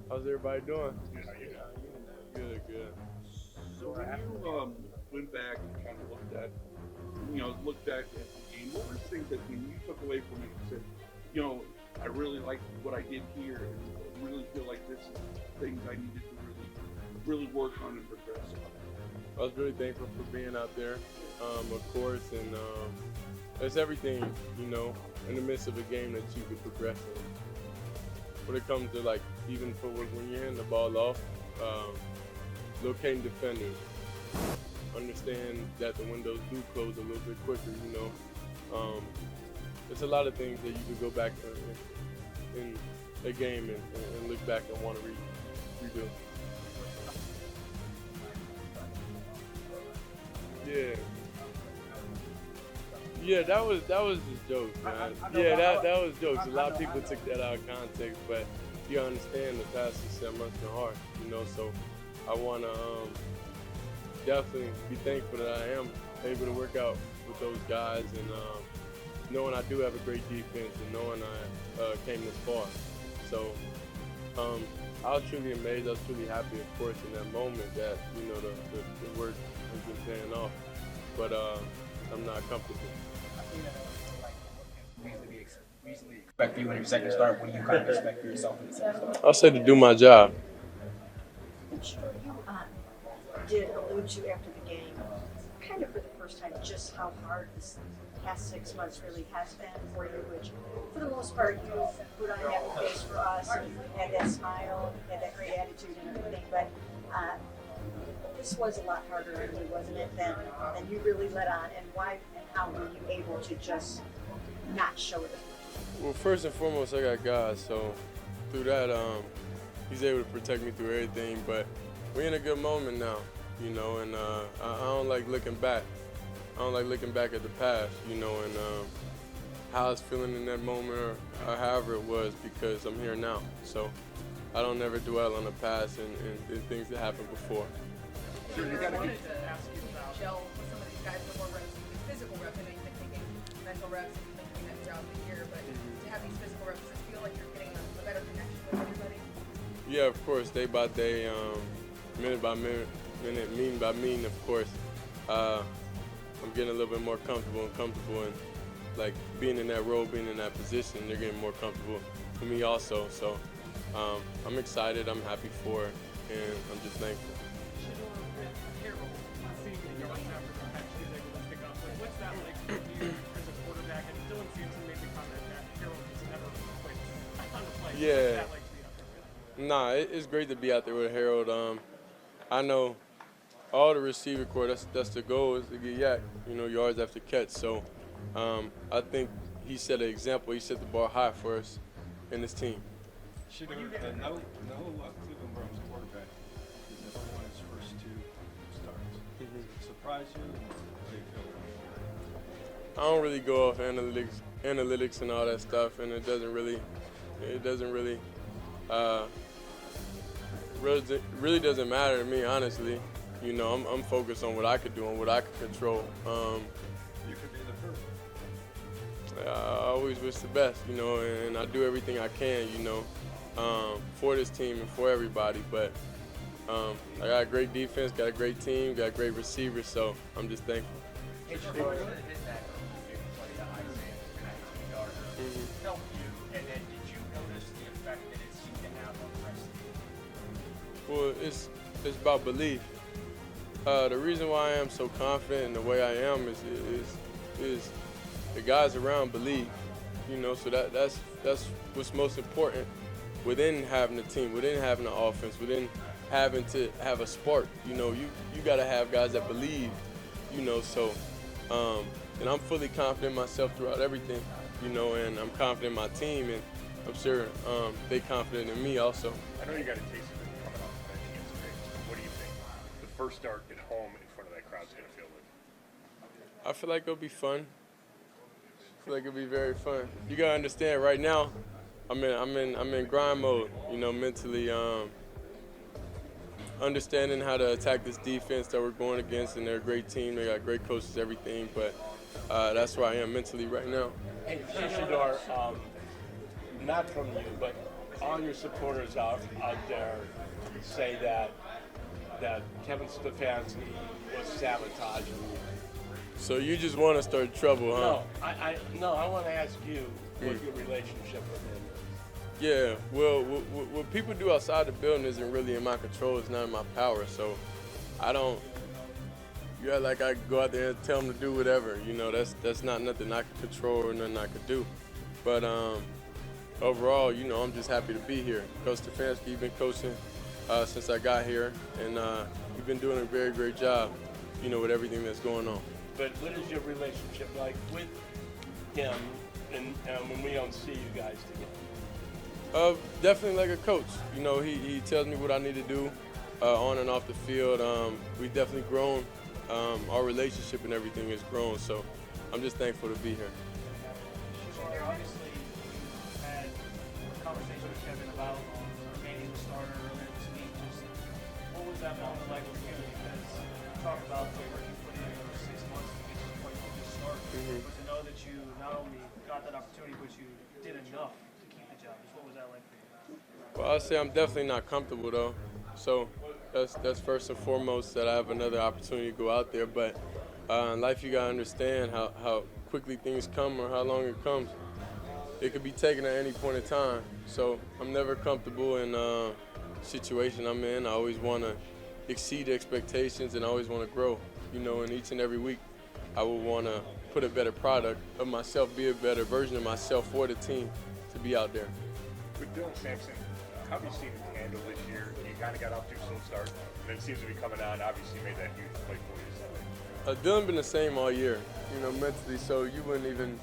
How's everybody doing? Good, good. So when you went back and kind of looked back at the game, what were things that when you took away from it and said, I really like what I did here, and I really feel like this is things I needed to really work on and progress on. I was really thankful for being out there, of course, and it's everything, in the midst of a game that you could progress in. When it comes to even footwork, when you're hitting the ball off, locating defenders, understand that the windows do close a little bit quicker, There's a lot of things that you could go back in a game and look back and want to redo. Yeah, that was just jokes, man. Yeah, that was jokes. A lot of people took that out of context, but you understand the past is 7 months been hard, So I want to definitely be thankful that I am able to work out with those guys and knowing I do have a great defense and knowing I came this far. So I was truly amazed. I was truly happy, of course, in that moment that the work has been paying off. But I'm not comfortable. Reasonably expect you when your second start. What do you kind of expect for yourself in the second start? I'll say to do my job. Sure, you did allude to after the game, kind of for the first time, just how hard this past 6 months really has been for you, which for the most part you put on a happy face for us, and had that smile, had that great attitude and everything, but this was a lot harder on you, wasn't it, than you really let on, and why and how were you able to just not show it? Well, first and foremost, I got God, so through that, He's able to protect me through everything. But we're in a good moment now, and I don't like looking back. I don't like looking back at the past, and how I was feeling in that moment or however it was, because I'm here now. So I don't ever dwell on the past and things that happened before. I wanted to ask you about gel with some of these guys, the more reps, the physical reps. I know you've been taking mental reps and you've been doing that throughout the year, but to have these physical reps, does it feel like you're getting a better connection with everybody? Yeah, of course, day by day, minute by minute, meeting by meeting, of course. I'm getting a little bit more comfortable and being in that role, being in that position, they're getting more comfortable for me also. So I'm excited, I'm happy for it, and I'm just thankful. What's that like for you as a quarterback? And Dylan Sampson made the comment that Harold has never quit on the play. Yeah. What's that like to be out there with? Nah, it's great to be out there with Harold. I know all the receiver corps, that's the goal, is to get yards after catch. So I think he set an example. He set the bar high for us and his team. Shedeur, no Cleveland Browns quarterback is never won his first 2 starts. Does it surprise you? How do you feel about it? I don't really go off analytics and all that stuff, and it doesn't really doesn't matter to me, honestly. I'm focused on what I could do and what I could control. You could be the first. I always wish the best, and I do everything I can, for this team and for everybody. But I got a great defense, got a great team, got great receivers, so I'm just thankful. Hey, Shedeur, what did that play the high sand penalty help you? And then did you notice the effect that it seemed to have on the rest of the team? Well, it's about belief. The reason why I am so confident in the way I am is the guys around believe, so that's what's most important within having a team, within having an offense, within having to have a spark. You got to have guys that believe, so and I'm fully confident in myself throughout everything, and I'm confident in my team, and I'm sure they confident in me also. I know you got a taste of it coming off the bench against Griggs. What do you think the first start at home in front of that crowd's going to feel like? I feel like it'll be fun. I feel like it'll be very fun. You gotta understand, right now, I'm in grind mode. Mentally, understanding how to attack this defense that we're going against, and they're a great team. They got great coaches, everything. But that's where I am mentally right now. Hey, Shedeur, not from you, but all your supporters out there say that Kevin Stefanski was sabotaging you. So you just want to start trouble, huh? No, I want to ask you what your relationship with him is. Yeah, well, what people do outside the building isn't really in my control. It's not in my power. So I don't. Yeah, like I go out there and tell them to do whatever. You know, that's not nothing I can control or nothing I could do. But overall, you know, I'm just happy to be here. Coach Stefanski been coaching since I got here, and we've been doing a very great job, you know, with everything that's going on. But what is your relationship like with him and when we don't see you guys together? Definitely like a coach. You know, he tells me what I need to do on and off the field. We've definitely grown. Our relationship and everything has grown, so I'm just thankful to be here. Obviously, you had a conversation with Kevin about remaining the starter earlier this week. Just what was that moment like for you? Because you talk about the work you put in for 6 months to get to the point where you start, but to know that you not only got that opportunity, but you did enough to keep the job. Just what was that like for you? Well, I'll say I'm definitely not comfortable though. So that's first and foremost that I have another opportunity to go out there. But in life, you gotta understand how quickly things come or how long it comes. It could be taken at any point in time. So I'm never comfortable in a situation I'm in. I always want to exceed expectations and I always want to grow. You know, and each and every week, I would want to put a better product of myself, be a better version of myself for the team to be out there. With Dylan Sampson, how have you seen him handle this year? He kind of got off to a slow start, and then seems to be coming on. Obviously, made that huge play for you. Dylan been the same all year, you know, mentally. So you wouldn't even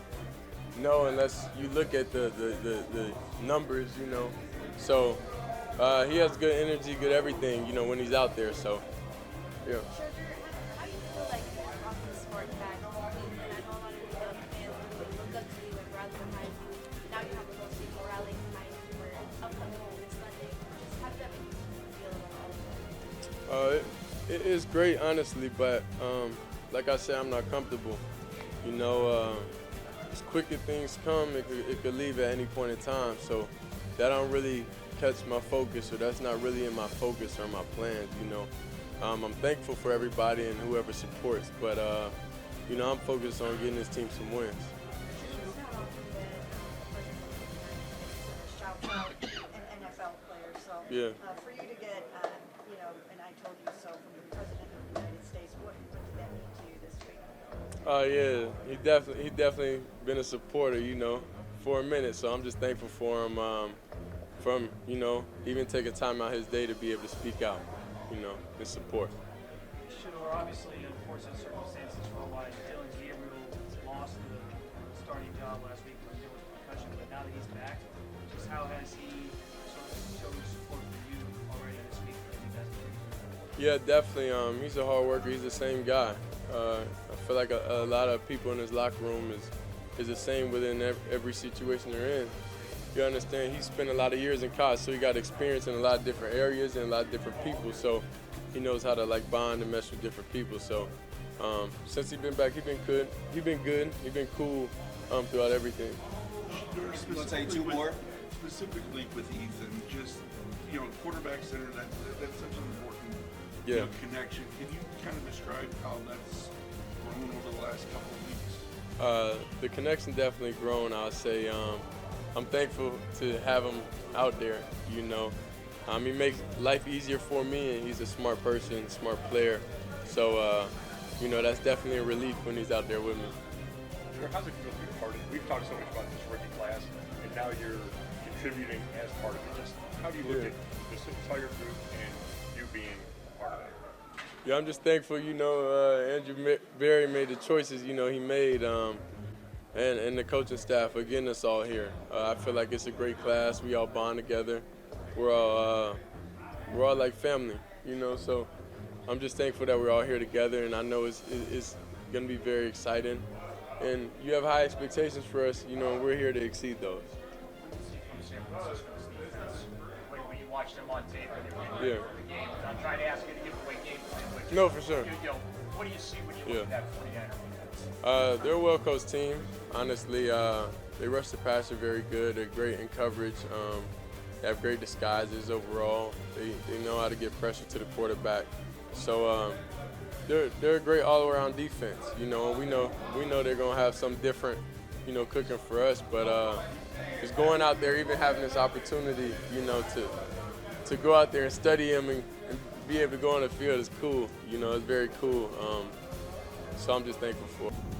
know unless you look at the numbers, you know. So he has good energy, good everything, you know, when he's out there. So yeah. Shedeur, how do you feel like off the sport back? I know a lot of fans really look up to you and rally behind you. Now you have a whole team rallying behind you for upcoming this Sunday. Just how does that make you feel about all of It is great, honestly, but like I said, I'm not comfortable. You know, as quick as things come, it could leave at any point in time. So that don't really catch my focus, or that's not really in my focus or my plans, you know. I'm thankful for everybody and whoever supports, but, you know, I'm focused on getting this team some wins. An NFL player, so Yeah. For you to get, you know, and I told you so from the President of the United States, what did that mean to you this week? Oh yeah, he definitely been a supporter, you know, for a minute. So I'm just thankful for him, from, you know, even taking time out his day to be able to speak out, you know, and support. Shedeur, obviously, unfortunate circumstances for a while. Dylan Gabriel lost the starting job last week with concussion, but now that he's back, just how has he sort of shown support for you already this week? I think that's pretty. Yeah, definitely. He's a hard worker. He's the same guy. I feel like a lot of people in his locker room is the same within every situation they're in. You understand, he spent a lot of years in college, so he got experience in a lot of different areas and a lot of different people. So he knows how to like bond and mesh with different people. So since he's been back, he's been good. He's been cool throughout everything. You want to say two more? Specifically with Ethan, just, you know, quarterback center, that's such an important you know, connection. Can you kind of describe how that's grown over the last couple of weeks? The connection definitely grown, I'll say. I'm thankful to have him out there, you know. He makes life easier for me, and he's a smart person, smart player. So, you know, that's definitely a relief when he's out there with me. How's it feel to be part of it? We've talked so much about this rookie class, and now you're contributing as part of it. Just how do you look at this entire group and you being part of it? Yeah, I'm just thankful, you know, Andrew Berry made the choices, you know, he made, and the coaching staff for getting us all here. I feel like it's a great class. We all bond together. We're all like family, you know, so I'm just thankful that we're all here together, and I know it's going to be very exciting. And you have high expectations for us, you know, and we're here to exceed those. When you watched them on tape and Yeah. the game, I'm trying to ask you to give away game plan, but No, for sure. you know, what do you see when you look at that 49er? They're a well-coached team. Honestly, they rush the passer very good. They're great in coverage. They have great disguises overall. They know how to get pressure to the quarterback. So they're a great all-around defense. You know, we know they're gonna have some different, you know, cooking for us. But just going out there, even having this opportunity, you know, to go out there and study them and be able to go on the field is cool. You know, it's very cool. So I'm just thankful for it.